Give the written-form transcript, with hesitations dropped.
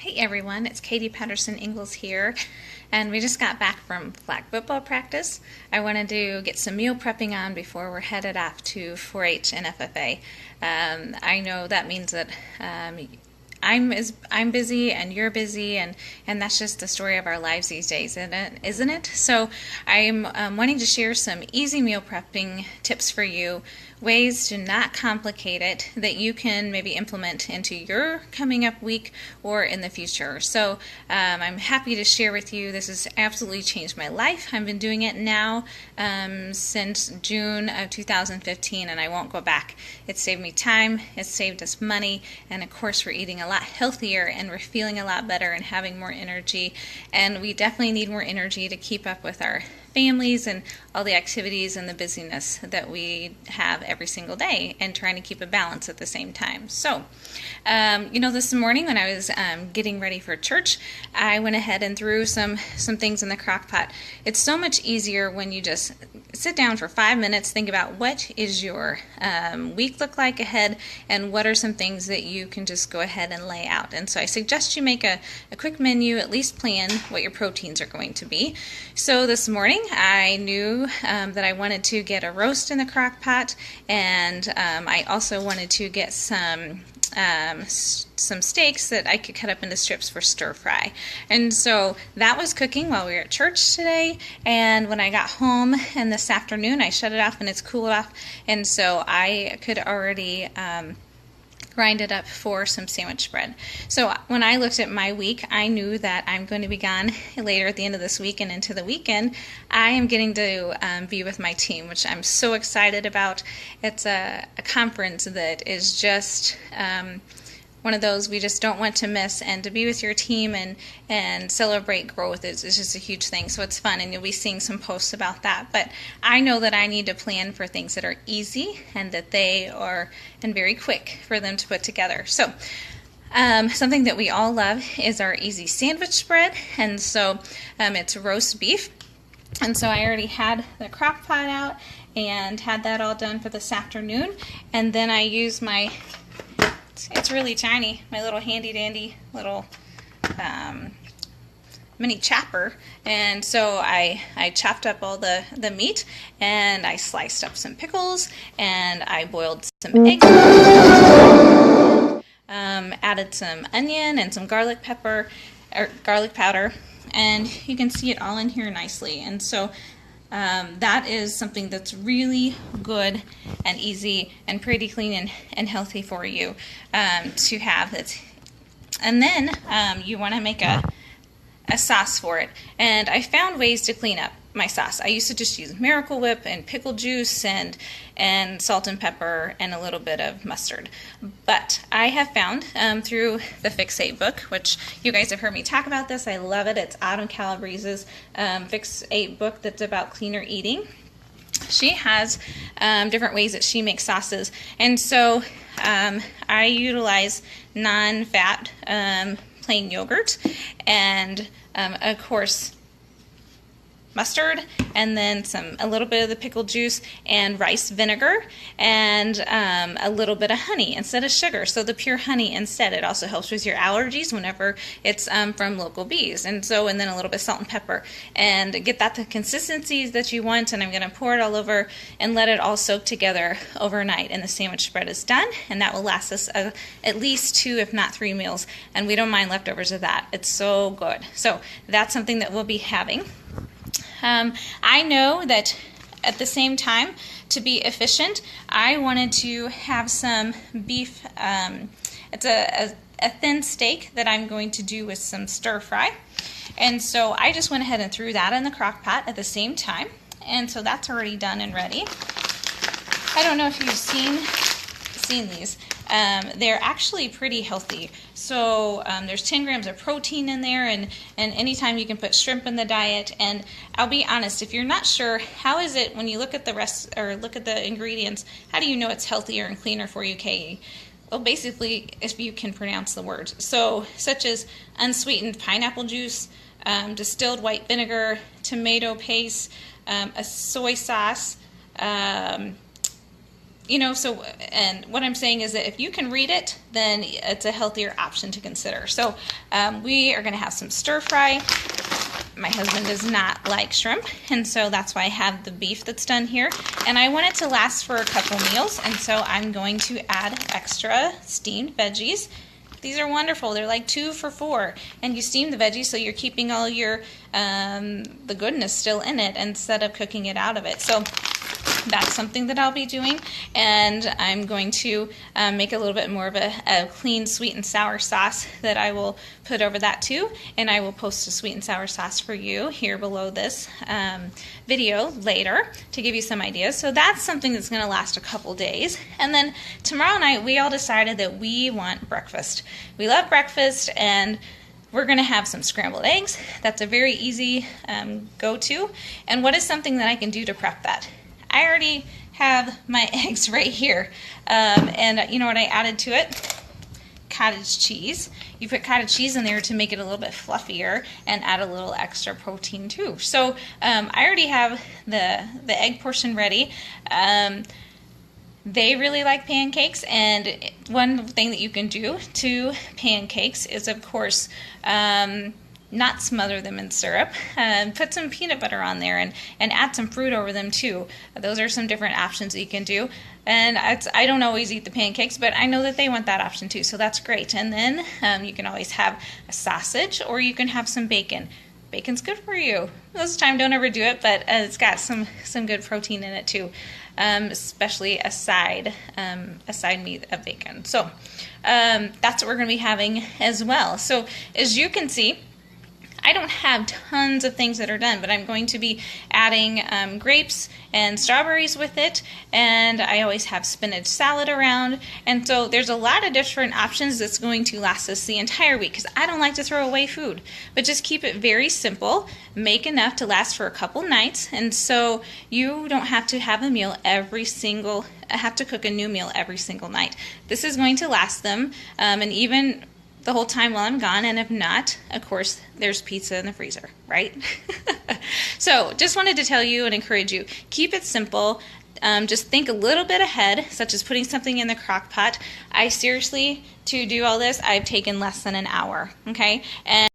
Hey everyone, it's Katie Patterson Ingalls here, and we just got back from flag football practice. I wanted to get some meal prepping on before we're headed off to 4-H and FFA. I know that means that I'm busy and you're busy, and that's just the story of our lives these days, isn't it? So I'm wanting to share some easy meal prepping tips for you, ways to not complicate it that you can maybe implement into your coming up week or in the future. So I'm happy to share with you. This has absolutely changed my life. I've been doing it now since June of 2015, and I won't go back. It saved me time, it saved us money, and of course we're eating a lot healthier and we're feeling a lot better and having more energy. And we definitely need more energy to keep up with our families and all the activities and the busyness that we have every single day, and trying to keep a balance at the same time. So, this morning when I was getting ready for church, I went ahead and threw some things in the crock pot. It's so much easier when you just sit down for 5 minutes, think about what is your week look like ahead, and what are some things that you can just go ahead and lay out. And so I suggest you make a quick menu, at least plan what your proteins are going to be. So this morning I knew that I wanted to get a roast in the crock pot, and I also wanted to get some steaks that I could cut up into strips for stir fry. And so that was cooking while we were at church today, and when I got home and this afternoon I shut it off and it's cooled off, and so I could already grind it up for some sandwich bread. So when I looked at my week, I knew that I'm going to be gone later at the end of this week and into the weekend. I am getting to be with my team, which I'm so excited about. It's a conference that is just one of those we just don't want to miss, and to be with your team and celebrate growth is just a huge thing. So it's fun, and you'll be seeing some posts about that. But I know that I need to plan for things that are easy and that they are and very quick for them to put together. So something that we all love is our easy sandwich bread, and so it's roast beef. And so I already had the crock pot out and had that all done for this afternoon, and then I use it's really tiny, my little handy dandy little mini chopper, and so I chopped up all the meat, and I sliced up some pickles, and I boiled some eggs, added some onion and some garlic powder, and you can see it all in here nicely. And so that is something that's really good and easy and pretty clean and healthy for you to have. And then you want to make a sauce for it. And I found ways to clean up my sauce. I used to just use Miracle Whip and pickle juice and salt and pepper and a little bit of mustard. But I have found through the Fix8 book, which you guys have heard me talk about this. I love it. It's Autumn Calabrese's Fix8 book that's about cleaner eating. She has different ways that she makes sauces, and so I utilize non-fat plain yogurt, and of course mustard, and then a little bit of the pickle juice and rice vinegar, and a little bit of honey instead of sugar. So the pure honey instead. It also helps with your allergies whenever it's from local bees. And then a little bit of salt and pepper, and get that the consistencies that you want. And I'm going to pour it all over and let it all soak together overnight, and the sandwich spread is done, and that will last us at least 2 if not 3 meals, and we don't mind leftovers of that. It's so good. So that's something that we'll be having. I know that at the same time, to be efficient, I wanted to have some beef. It's a thin steak that I'm going to do with some stir fry. And so I just went ahead and threw that in the crock pot at the same time. And so that's already done and ready. I don't know if you've seen these. They're actually pretty healthy. So there's 10 grams of protein in there, and anytime you can put shrimp in the diet. And I'll be honest, if you're not sure, how is it when you look at the rest or look at the ingredients, how do you know it's healthier and cleaner for you, Katie? Well, basically, if you can pronounce the words. So such as unsweetened pineapple juice, distilled white vinegar, tomato paste, a soy sauce, So, and what I'm saying is that if you can read it, then it's a healthier option to consider. So we are going to have some stir fry. My husband does not like shrimp, and so that's why I have the beef that's done here. And I want it to last for a couple meals, and so I'm going to add extra steamed veggies. These are wonderful. They're like 2 for $4, and you steam the veggies so you're keeping all your the goodness still in it instead of cooking it out of it. So that's something that I'll be doing, and I'm going to make a little bit more of a clean sweet and sour sauce that I will put over that too, and I will post a sweet and sour sauce for you here below this video later to give you some ideas. So that's something that's going to last a couple days. And then tomorrow night we all decided that we want breakfast. We love breakfast, and we're going to have some scrambled eggs. That's a very easy go-to. And what is something that I can do to prep that? I already have my eggs right here. And you know what I added to it? Cottage cheese. You put cottage cheese in there to make it a little bit fluffier and add a little extra protein too. So I already have the egg portion ready. They really like pancakes, and one thing that you can do to pancakes is, of course, not smother them in syrup. Put some peanut butter on there and add some fruit over them too. Those are some different options that you can do. And I don't always eat the pancakes, but I know that they want that option too, so that's great. And then you can always have a sausage, or you can have some bacon. Bacon's good for you. Most of the time, don't ever do it, but it's got some good protein in it too, especially a side meat of bacon. So that's what we're going to be having as well. So as you can see, I don't have tons of things that are done, but I'm going to be adding grapes and strawberries with it, and I always have spinach salad around, and so there's a lot of different options that's going to last us the entire week, because I don't like to throw away food, but just keep it very simple, make enough to last for a couple nights, and so you don't have to have a meal have to cook a new meal every single night. This is going to last them, and even the whole time while I'm gone, and if not, of course, there's pizza in the freezer, right? So just wanted to tell you and encourage you, keep it simple. Just think a little bit ahead, such as putting something in the crock pot. I seriously, to do all this, I've taken less than an hour, okay? And